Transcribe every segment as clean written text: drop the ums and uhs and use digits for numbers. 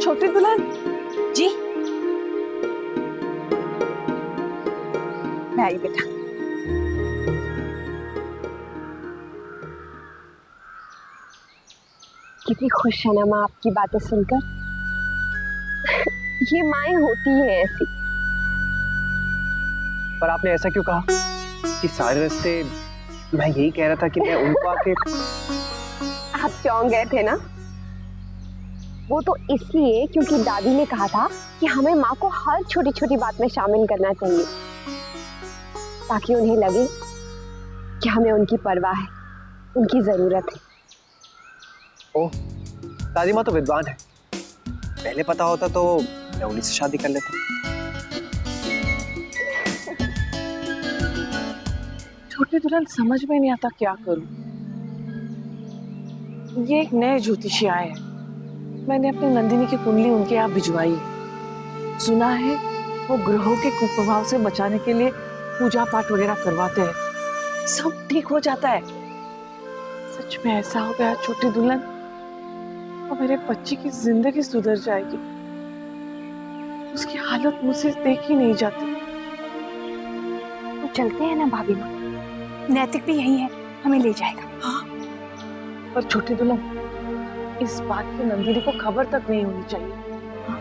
छोटी दुल्हन जी मैं आई बेटा। कितनी खुश है ना माँ आपकी बातें सुनकर। ये माएं होती हैं ऐसी। पर आपने ऐसा क्यों कहा कि सारे रिश्ते, मैं यही कह रहा था कि मैं उनको आके। आप चौंक गए थे ना? वो तो इसलिए क्योंकि दादी ने कहा था कि हमें माँ को हर छोटी छोटी बात में शामिल करना चाहिए, ताकि उन्हें लगे कि हमें उनकी परवाह है, उनकी जरूरत है। ओह, दादी माँ तो विद्वान है। पहले पता होता तो मैं उन्हीं से शादी कर लेता। छोटी दुल्हन समझ में नहीं आता क्या करूं। ये एक नए ज्योतिषी आए हैं, मैंने अपनी नंदिनी की कुंडली उनके यहाँ भिजवाई। सुना है वो ग्रहों के कुप्रभाव से बचाने के लिए पूजा पाठ वगैरह करवाते हैं, सब ठीक हो जाता है। सच में ऐसा हो गया छोटी दुल्हन, और मेरे बच्ची की जिंदगी सुधर जाएगी। उसकी हालत मुझसे देख ही नहीं जाती। तो चलते हैं ना भाभी माँ? नैतिक भी यही है, हमें ले जाएगा। हाँ, पर छोटी दुल्हन इस बात की नंदिनी को खबर तक नहीं होनी चाहिए। हाँ?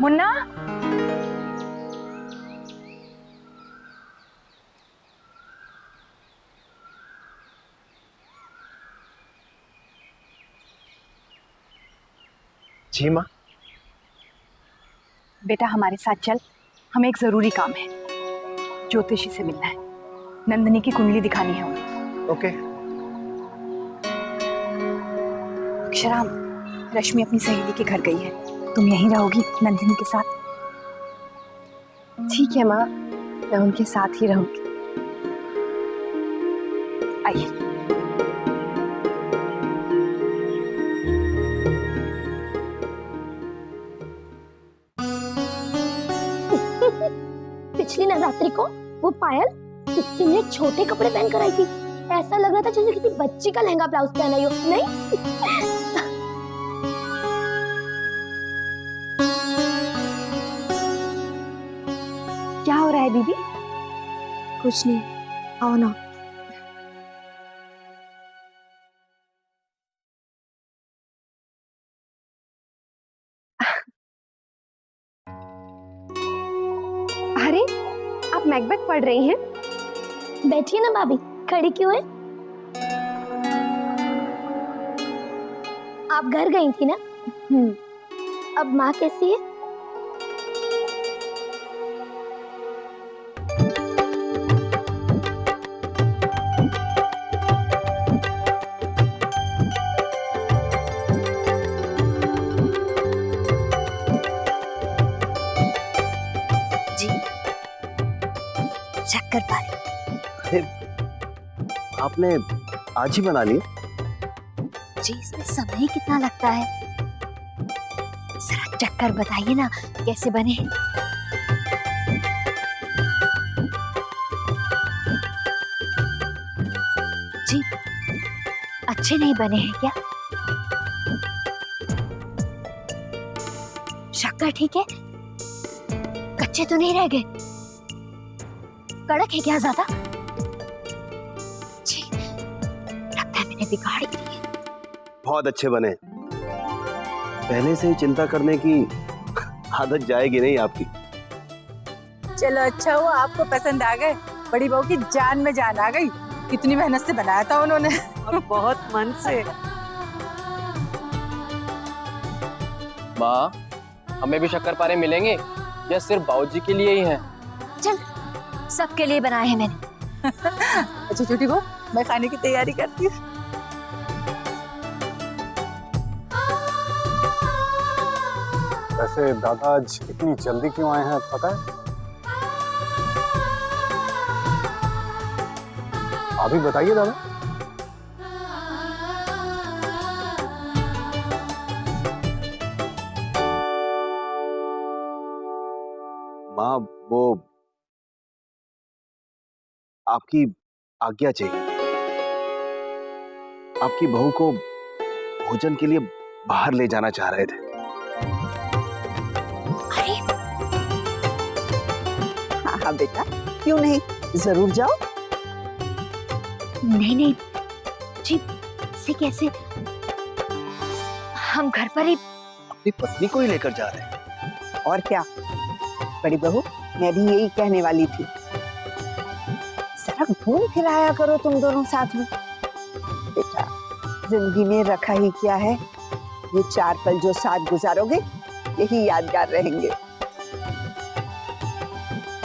मुन्ना जी माँ। बेटा हमारे साथ चल, हमें एक जरूरी काम है। ज्योतिषी से मिलना है, नंदिनी की कुंडली दिखानी है उन्हें। ओके। अक्षराम, रश्मि अपनी सहेली के घर गई है, तुम यहीं रहोगी नंदिनी के साथ। ठीक है माँ, मैं उनके साथ ही रहूंगी। आइए। पिछली नवरात्रि को वो पायल कितने छोटे कपड़े पहन कर आई थी, ऐसा लग रहा था जैसे किसी बच्ची का लहंगा ब्लाउज पहना ही हो। नहीं क्या हो रहा है दीदी? कुछ नहीं, आओ ना। अरे आप मैकबेथ पढ़ रही हैं? बैठिए ना भाभी, खड़ी क्यों है? आप घर गई थी ना? अब माँ कैसी है? शक्कर पारी। अरे आपने आज ही बना लिया? जी इसमें समय ही कितना लगता है, जरा चक्कर बताइए ना कैसे बने। जी अच्छे नहीं बने हैं क्या? शक्कर ठीक है, कच्चे तो नहीं रह गए? कड़क है क्या ज्यादा? जी लगता है मैंने बिगाड़ दिए। बहुत अच्छे बने। पहले से ही चिंता करने की आदत जाएगी नहीं आपकी। चलो अच्छा हुआ आपको पसंद आ गए, बड़ी बहू की जान में जान आ गई। कितनी मेहनत से बनाया था उन्होंने, और बहुत मन से। माँ, हमें भी शक्करपारे मिलेंगे या सिर्फ बाबूजी के लिए ही हैं? चल सबके लिए बनाए हैं मैंने। अच्छा छोटी बहू, मैं खाने की तैयारी करती हूँ। वैसे दादा आज इतनी जल्दी क्यों आए हैं पता है? आप ही बताइए दादा। माँ वो आपकी आज्ञा चाहिए। आपकी बहू को भोजन के लिए बाहर ले जाना चाह रहे थे। अरे हाँ बेटा, क्यों नहीं, जरूर जाओ। नहीं नहीं जी, से कैसे, हम घर पर ही। अपनी पत्नी को ही लेकर जा रहे हैं। और क्या बड़ी बहू, मैं भी यही कहने वाली थी, जरा घूम फिर आया करो तुम दोनों साथ में। बेटा, जिंदगी में रखा ही क्या है, ये 4 पल जो साथ गुजारोगे यही यादगार रहेंगे।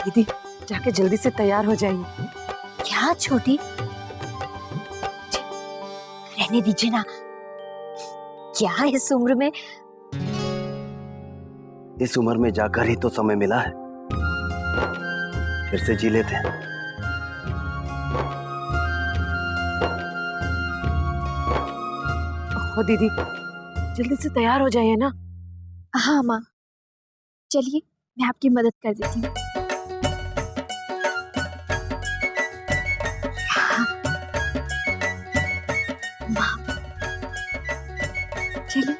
दीदी जाके जल्दी से तैयार हो जाइए। क्या छोटी, रहने दीजिए ना, क्या इस उम्र में। इस उम्र में जाकर ही तो समय मिला है, फिर से जी लेते हैं। ओ दीदी जल्दी से तैयार हो जाइए ना। हाँ माँ, चलिए मैं आपकी मदद कर देती हूँ। हाँ। माँ, चलिए।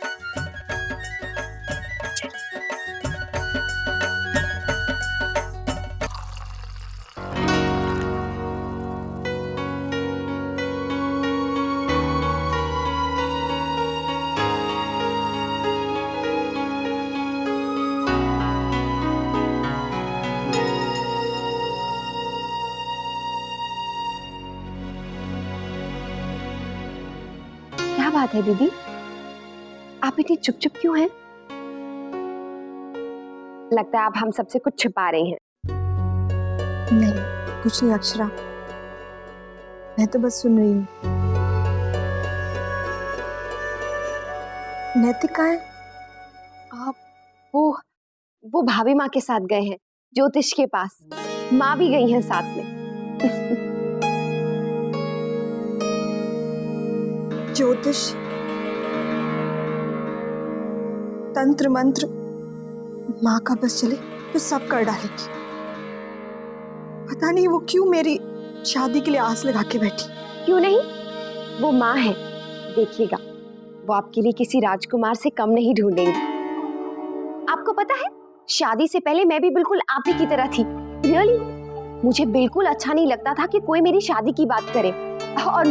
क्या बात है दीदी, आप इतनी चुप चुप क्यों हैं? लगता है आप हम सबसे कुछ छिपा रही हैं। नहीं, कुछ नहीं अक्षरा, मैं तो बस सुन रही हूँ। नैतिक कहाँ है? आप वो भाभी माँ के साथ गए हैं ज्योतिष के पास, माँ भी गई हैं साथ में। ज्योतिष, तंत्र मंत्र, माँ का बस चले तो सब कर डालेगी। पता नहीं वो क्यों मेरी शादी के लिए आस लगा के बैठी। क्यों नहीं, वो माँ है, देखिएगा वो आपके लिए किसी राजकुमार से कम नहीं ढूंढेंगी। आपको पता है, शादी से पहले मैं भी बिल्कुल आप ही की तरह थी। रियली, मुझे बिल्कुल अच्छा नहीं लगता था कि कोई मेरी शादी की बात करे। और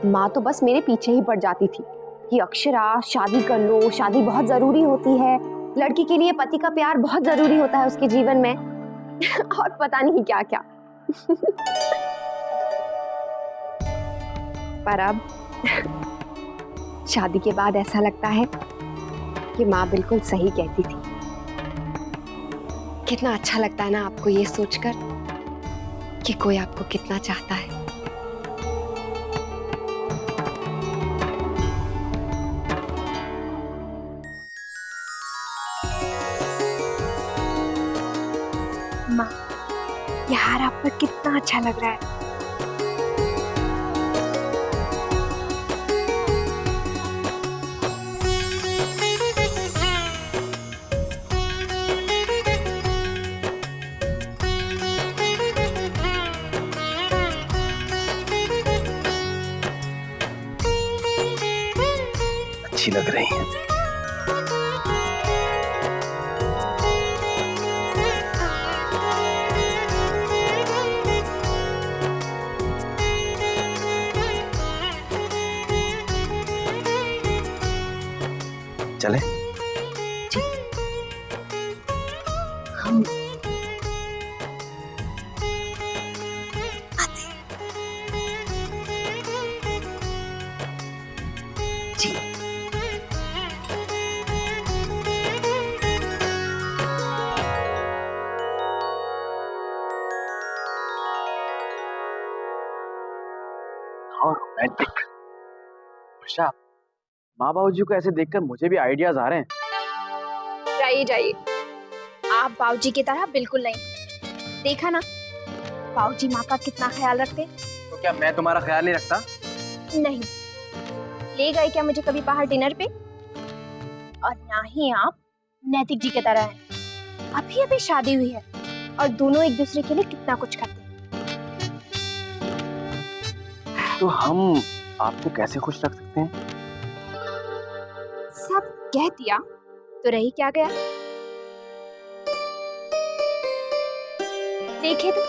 माँ तो बस मेरे पीछे ही पड़ जाती थी कि अक्षरा शादी कर लो, शादी बहुत जरूरी होती है, लड़की के लिए पति का प्यार बहुत जरूरी होता है उसके जीवन में। और पता नहीं क्या क्या। पर अब शादी के बाद ऐसा लगता है कि माँ बिल्कुल सही कहती थी। कितना अच्छा लगता है ना आपको ये सोचकर कि कोई आपको कितना चाहता है। माँ, ये हार आप पर कितना अच्छा लग रहा है। अच्छी लग रही है। चले? हम जी। और रोमांटिक। वर्षा, माँ बाबूजी को ऐसे देखकर मुझे भी आइडियाज आ रहे हैं। जाइए जाइए, आप बाबूजी की तरह बिल्कुल नहीं। देखा ना, बाबूजी माँ का कितना ख्याल रखते। तो क्या मैं तुम्हारा ख्याल नहीं रखता? नहीं, ले गए क्या मुझे कभी बाहर डिनर पे? और ना ही आप नैतिक जी की तरह हैं। अभी अभी शादी हुई है और दोनों एक दूसरे के लिए कितना कुछ करते हैं। तो हम आपको कैसे खुश रख सकते हैं? सब कह दिया तो रही क्या गया। देखे तो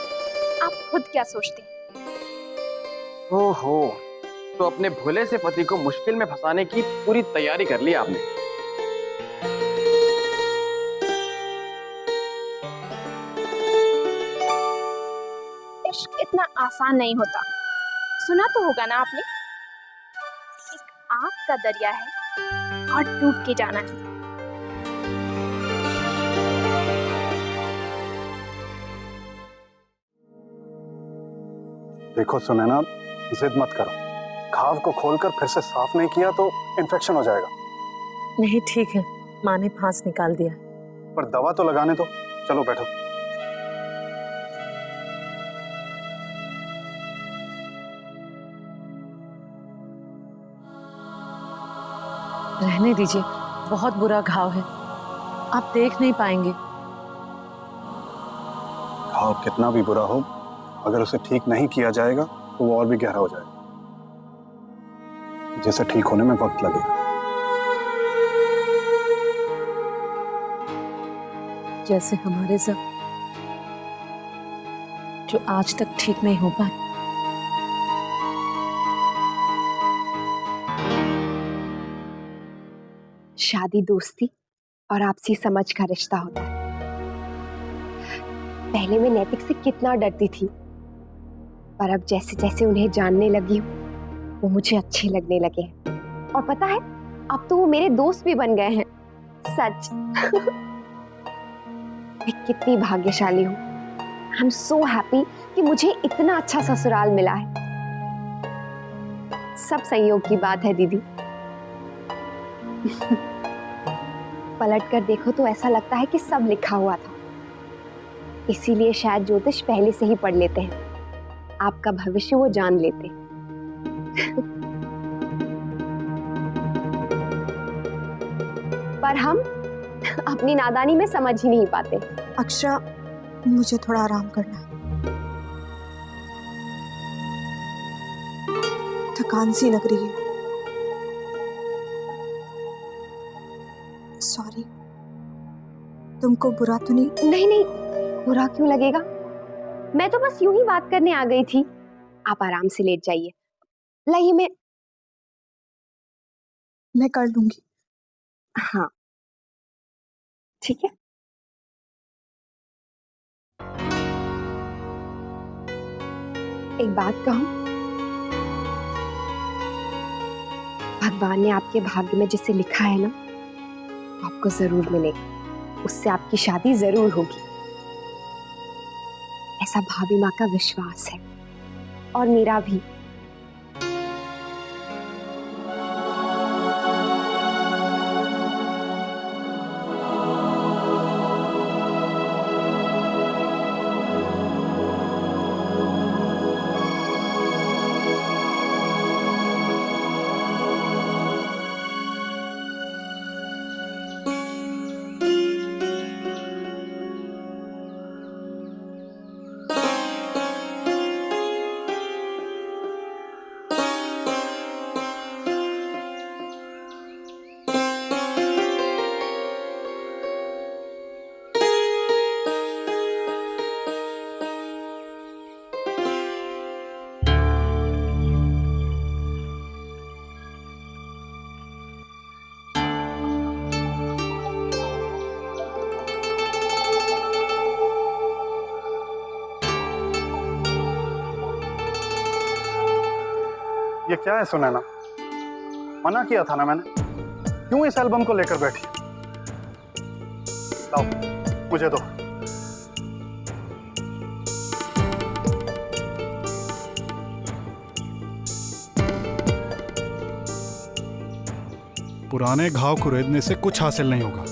आप खुद क्या सोचते हैं। ओहो, तो अपने भोले से पति को मुश्किल में फंसाने की पूरी तैयारी कर ली आपने। इश्क इतना आसान नहीं होता। सुना तो होगा ना आपने, एक आग का दरिया है और डूब के जाना है। देखो सुनैना, जिद मत करो। घाव को खोलकर फिर से साफ नहीं किया तो इन्फेक्शन हो जाएगा। नहीं ठीक है, माँ ने फांस निकाल दिया। पर दवा तो लगाने दो। चलो बैठो। रहने दीजिए, बहुत बुरा घाव है, आप देख नहीं पाएंगे। घाव कितना भी बुरा हो, अगर उसे ठीक नहीं किया जाएगा तो वो और भी गहरा हो जाएगा, जिसे ठीक होने में वक्त लगेगा। जैसे हमारे सब जो आज तक ठीक नहीं हो पाए। शादी दोस्ती और आपसी समझ का रिश्ता होता है। पहले मैं नैतिक से कितना डरती थी, पर अब जैसे जैसे उन्हें जानने लगी हूँ वो मुझे अच्छे लगने लगे हैं। और पता है, अब तो वो मेरे दोस्त भी बन गए हैं। सच। मैं कितनी भाग्यशाली हूँ। आई एम सो हैप्पी कि मुझे इतना अच्छा ससुराल मिला है। सब संयोग की बात है दीदी। पलट कर देखो तो ऐसा लगता है कि सब लिखा हुआ था। इसीलिए शायद ज्योतिष पहले से ही पढ़ लेते हैं, आपका भविष्य वो जान लेते हैं। पर हम अपनी नादानी में समझ ही नहीं पाते। अक्षरा, मुझे थोड़ा आराम करना है। थकान सी लग रही है। सॉरी, तुमको बुरा तो नहीं? नहीं नहीं, बुरा क्यों लगेगा? मैं तो बस यूं ही बात करने आ गई थी। आप आराम से लेट जाइए। लाइए मैं कर लूंगी। हाँ ठीक है। एक बात कहूं, भगवान ने आपके भाग्य में जिसे लिखा है ना, आपको जरूर मिलेगा। उससे आपकी शादी जरूर होगी, ऐसा भाभी माँ का विश्वास है, और मेरा भी। ये क्या है सुनैना? मना किया था ना मैंने, क्यों इस एल्बम को लेकर बैठी? लाओ, मुझे दो। पुराने घाव को रेदने से कुछ हासिल नहीं होगा।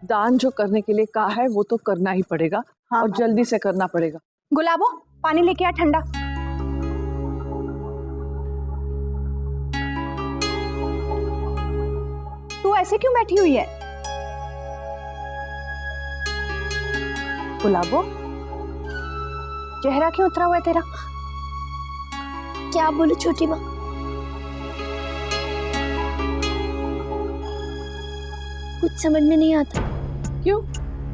दान जो करने के लिए कहा है वो तो करना ही पड़ेगा। हाँ, और जल्दी से करना पड़ेगा। गुलाबो, पानी लेके आ ठंडा। तू ऐसे क्यों बैठी हुई है? गुलाबो, चेहरा क्यों उतरा हुआ है तेरा? क्या बोलूं छोटी माँ, कुछ समझ में नहीं आता। क्यों,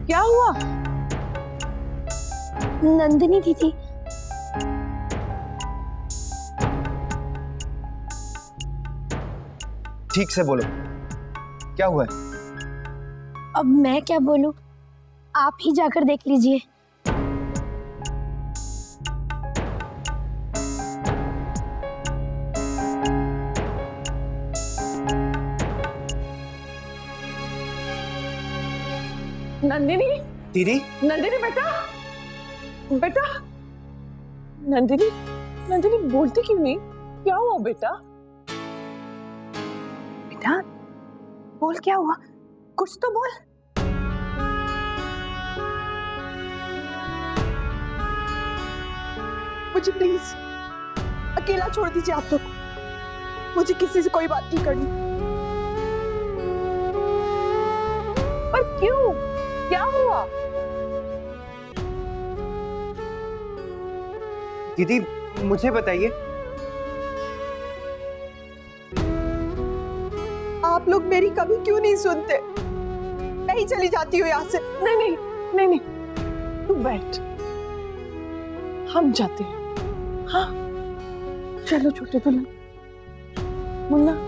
क्या हुआ? नंदिनी दीदी, ठीक से बोलो, क्या हुआ है? अब मैं क्या बोलूं, आप ही जाकर देख लीजिए। नंदिनी, दीदी, नंदिनी बेटा, बेटा, नंदिनी, नंदिनी बोलती क्यों नहीं? क्या हुआ बेटा? बेटा बोल, क्या हुआ? कुछ तो बोल। मुझे प्लीज अकेला छोड़ दीजिए आप लोग, मुझे किसी से कोई बात नहीं करनी। पर क्यों, क्या हुआ? दीदी मुझे बताइए। आप लोग मेरी कभी क्यों नहीं सुनते? मैं ही चली जाती हूँ यहाँ से। नहीं नहीं नहीं नहीं, तू बैठ, हम जाते हैं। हाँ चलो छोटे दुल्हन। मुन्ना,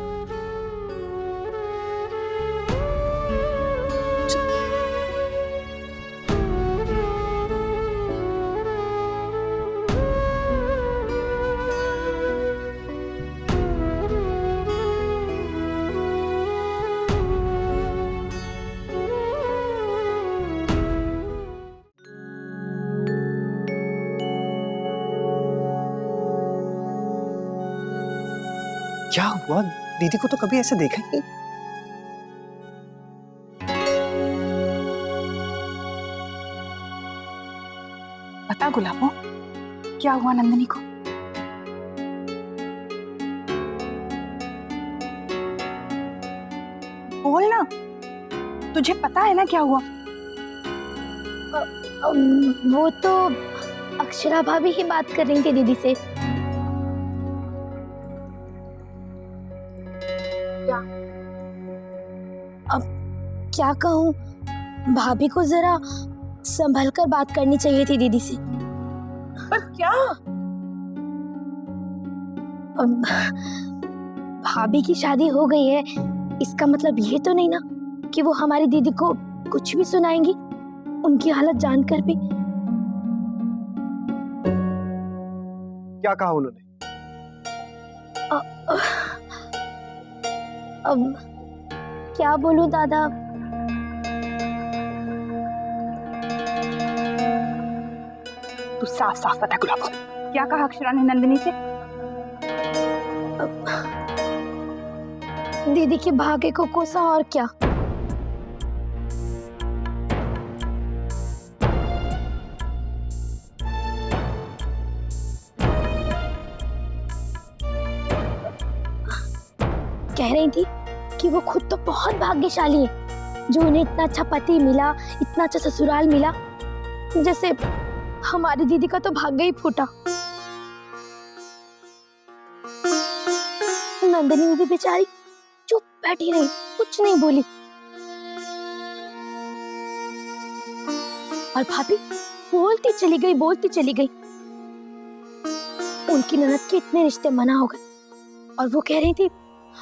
क्या हुआ? दीदी को तो कभी ऐसे देखा ही नहीं। बता गुलाबो, क्या हुआ नंदिनी को? बोल ना, तुझे पता है ना क्या हुआ? वो तो अक्षरा भाभी ही बात कर रही थी दीदी से। अब क्या कहूँ, भाभी को जरा संभल कर बात करनी चाहिए थी दीदी से। पर क्या? अब भाभी की शादी हो गई है, इसका मतलब ये तो नहीं ना कि वो हमारी दीदी को कुछ भी सुनाएंगी, उनकी हालत जानकर भी। क्या कहा उन्होंने? अब क्या बोलूं दादा, तू साफ साफ बता गुलाबो, क्या कहा अक्षरा ने नंदिनी से? दीदी के भाग्य को कोसा और क्या। कह रही थी कि वो खुद तो बहुत भाग्यशाली है जो उन्हें इतना अच्छा पति मिला, इतना अच्छा ससुराल मिला, जैसे हमारी दीदी का तो भाग्य ही फूटा। नंदिनी दीदी बेचारी चुप बैठी रही, कुछ नहीं बोली। और भाभी बोलती चली गई, बोलती चली गई। उनकी ननद के इतने रिश्ते मना हो गए और वो कह रही थी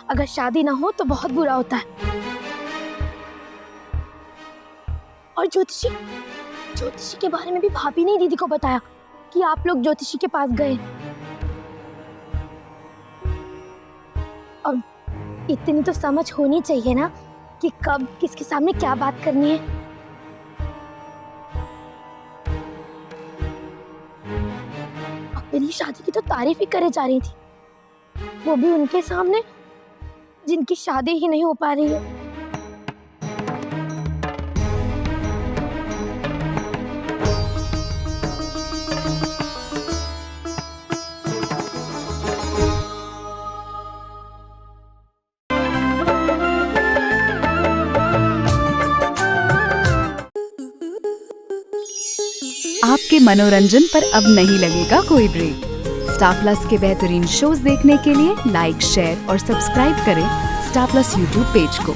अगर शादी ना हो तो बहुत बुरा होता है। और ज्योतिषी के बारे में भी भाभी ने दीदी को बताया कि आप लोग ज्योतिषी के पास गए। अब इतनी तो समझ होनी चाहिए ना कि कब किसके सामने क्या बात करनी है। अब मेरी शादी की तो तारीफ ही करे जा रही थी, वो भी उनके सामने जिनकी शादी ही नहीं हो पा रही है। आपके मनोरंजन पर अब नहीं लगेगा कोई ब्रेक। स्टार प्लस के बेहतरीन शोज देखने के लिए लाइक, शेयर और सब्सक्राइब करें स्टार प्लस यूट्यूब पेज को।